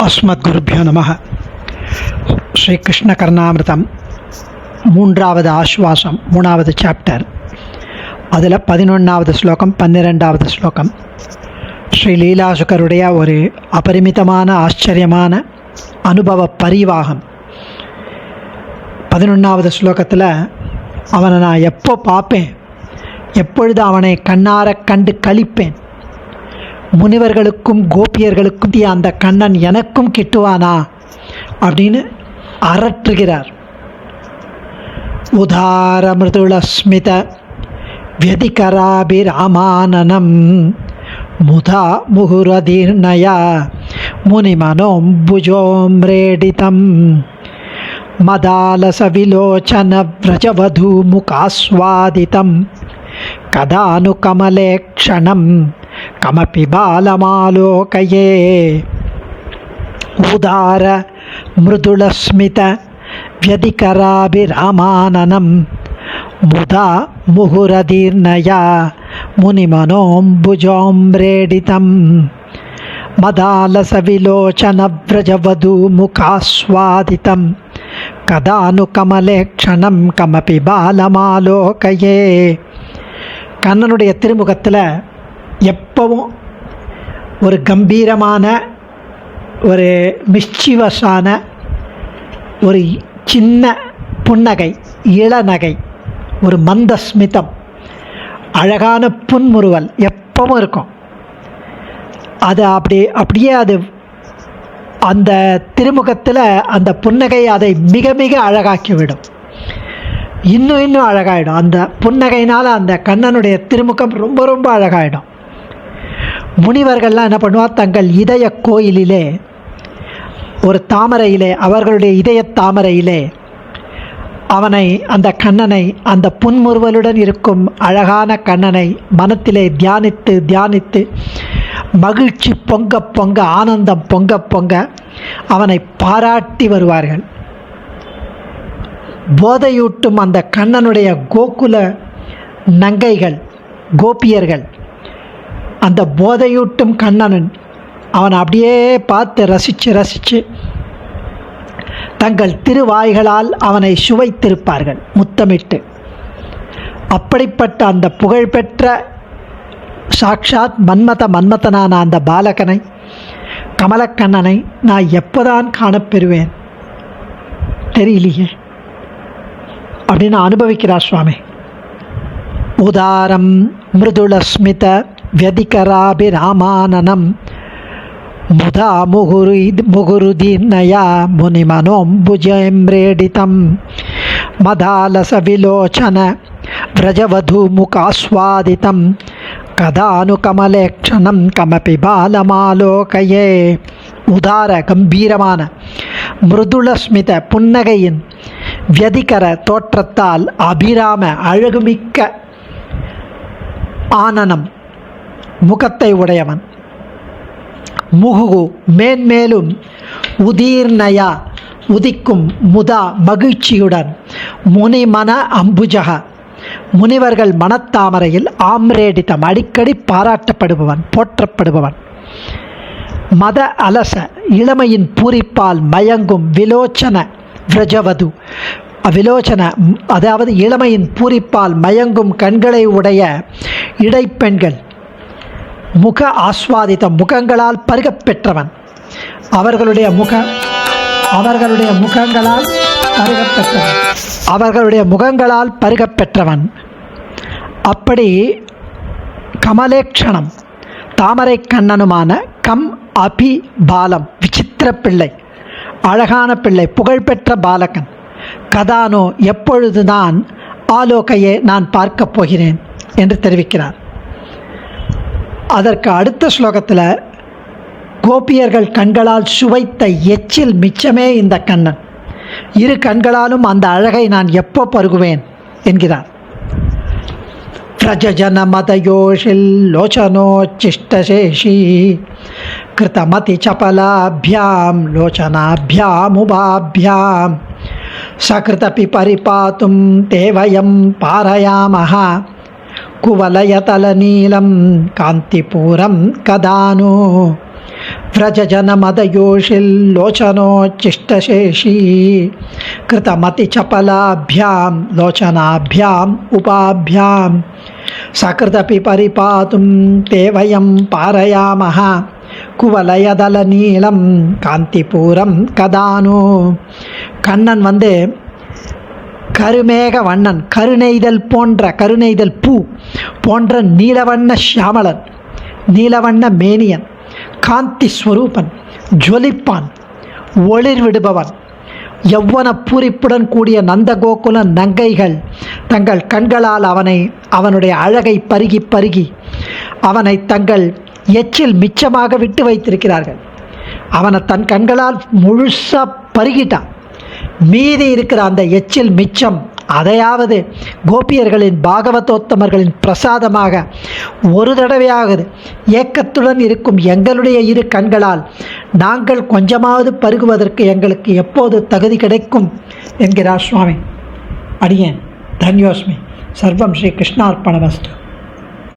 அஸ்மத்குருப்யோ நமः. ஸ்ரீகிருஷ்ண கர்ணாமிருதம் மூன்றாவது ஆஸ்வாசம், மூணாவது சாப்டர். அதில் 11வது ஸ்லோகம், 12வது ஸ்லோகம் ஸ்ரீ லீலாசுகருடைய ஒரு அபரிமிதமான ஆச்சரியமான அனுபவ பரிவாகம். 11வது ஸ்லோகத்தில் அவனை நான் எப்போ பார்ப்பேன், எப்பொழுது அவனை கண்ணார கண்டு களிப்பேன், முனிவர்களுக்கும் கோபியர்களுக்கும் அந்த கண்ணன் எனக்கும் கிட்டுவானா அப்படின்னு அரற்றுகிறார். உதார மிருதுளஸ்மித வியதிகராபிராமானனம் முதா முகுரதீர்ணயா முனிமனோம்புஜோம்ரேடிதம் மதாலச விலோச்சன விரஜவது முகாஸ்வாதிதம் கதானு கமலே க்ஷணம் கமபி பாலமாலோகயே. உதார மிருதுளஸ்மித வியதிகராபிராமானனம் முதா முகுரதீர்ணயா முனிமனோம்புஜோம்ரேடிதம் மதாலச விலோச்சன விரஜவது முகாஸ்வாதிதம் கதானு கமலே க்ஷணம் கமபி பாலமாலோகயே. கண்ணனுடைய திருமுகத்தில் எப்பவும் ஒரு கம்பீரமான, ஒரு மிஸ்சிவஸான ஒரு சின்ன புன்னகை, இளநகை, ஒரு மந்தஸ்மிதம், அழகான புன்முறுவல் எப்பவும் இருக்கும். அது அப்படியே அது அந்த திருமுகத்தில் அந்த புன்னகை அதை மிக மிக அழகாக்கிவிடும். இன்னும் அழகாயிடும். அந்த புன்னகையினால் அந்த கண்ணனுடைய திருமுகம் ரொம்ப ரொம்ப அழகாயிடும். முனிவர்கள்லாம் என்ன பண்ணுவார், தங்கள் இதய கோயிலிலே ஒரு தாமரையிலே, அவர்களுடைய இதய தாமரையிலே அவனை, அந்த கண்ணனை, அந்த புன்முறுவலுடன் இருக்கும் அழகான கண்ணனை மனத்திலே தியானித்து தியானித்து மகிழ்ச்சி பொங்க பொங்க, ஆனந்தம் பொங்க பொங்க அவனை பாராட்டி வருவார்கள். போதையூட்டும் அந்த கண்ணனுடைய கோகுல நங்கைகள், கோபியர்கள், அந்த போதையூட்டும் கண்ணனன் அவனை அப்படியே பார்த்து ரசித்து தங்கள் திருவாய்களால் அவனை சுவைத்திருப்பார்கள், முத்தமிட்டு. அப்படிப்பட்ட அந்த புகழ்பெற்ற சாக்ஷாத் மன்மதனான அந்த பாலகனை, கமலக்கண்ணனை நான் எப்போதான் காணப்பெறுவேன் தெரியலையே அப்படின்னு அனுபவிக்கிறார் சுவாமி. உதாரம் மிருதுளஸ்மித வியதிகராபிராமானனம் முதா முகுருதீர்ணயா முனிமனோம்புஜேம்ரேடிதம் மதாலச விலோச்சன விரஜவது முகாஸ்வாதிதம் கதானு கமலே க்ஷணம் கமபி பாலமாலோகயே. உதார கம்பீரமான மிருதுளஸ்மித புன்னகையின் வியதிகர தோற்றத்தால் அபிராம அழகுமிக்க ஆனனம் முகத்தை உடையவன். முகுகு மேன்மேலும், உதீர்ணயா உதிக்கும், முதா மகிழ்ச்சியுடன், முனிமன அம்புஜக முனிவர்கள் மனத்தாமரையில், ஆம்ரேடிதம் அடிக்கடி பாராட்டப்படுபவன், போற்றப்படுபவன். மத அலச இளமையின் பூரிப்பால் மயங்கும், விலோச்சன விரஜவது விலோச்சன அதாவது இளமையின் பூரிப்பால் மயங்கும் கண்களை உடைய இடைப்பெண்கள், முக ஆஸ்வாதிதம் முகங்களால் பருகப் பெற்றவன். அவர்களுடைய முகங்களால் பருகப் பெற்றவன். அப்படி கமலேக்ஷணம் தாமரை கண்ணனுமான கம் அபி பாலம் விசித்திர பிள்ளை, அழகான பிள்ளை, புகழ்பெற்ற பாலகன். கதானோ எப்பொழுதுதான், ஆலோகையே நான் பார்க்கப் போகிறேன் என்று தெரிவிக்கிறார். அதற்கு அடுத்த ஸ்லோகத்தில் கோபியர்கள் கண்களால் சுவைத்த எச்சில் மிச்சமே இந்த கண்ணன், இரு கண்களாலும் அந்த அழகை நான் எப்போ பருகுவேன் என்கிறார். பிரஜன மதயோஷில் லோச்சனோச்சிஷ்டசேஷி கிருதமதி சபலாபியாம் லோச்சனாபியாம் உபாபியாம் சகிருதபி பரிபாத்தும் தேவயம் பாரயாமஹ குவலயதலநீலம் காந்திபூரம் கதானோ व्रजजनमदयोषिल्लोचनोच्चिष्टशेषी कृतमतिचपलाभ्यां लोचनाभ्याम् उपाभ्यां सकृदपि परिपातुं ते वयं पारयामः कुवलयदलनीलं காந்திபூரம் கதானு. கண்ணன் கருமேக வண்ணன், கருணைதல் பூ போன்ற நீலவண்ண ஷியாமளன், நீலவண்ண மேனியன், காந்தி ஸ்வரூபன், ஜொலிப்பான், ஒளிர் விடுபவன். யௌவன பூரிப்புடன் கூடிய நந்தகோகுல நங்கைகள் தங்கள் கண்களால் அவனுடைய அழகை பருகி பருகி அவனை தங்கள் எச்சில் மிச்சமாக விட்டு வைத்திருக்கிறார்கள். அவனை தன் கண்களால் முழுசா பருகிட்டான். மீதி இருக்கிற அந்த எச்சில் மிச்சம் அதையாவது கோபியர்களின் பாகவதோத்தமர்களின் பிரசாதமாக ஒரு தடவையாவது ஏக்கத்துடன் இருக்கும் எங்களுடைய இரு கண்களால் நாங்கள் கொஞ்சமாவது பருகுவதற்கு எங்களுக்கு எப்போது தகுதி கிடைக்கும் என்கிறார் சுவாமி. அடியேன் தன்யோஸ்மி. சர்வம் ஸ்ரீ கிருஷ்ணார்ப்பணமஸ்து.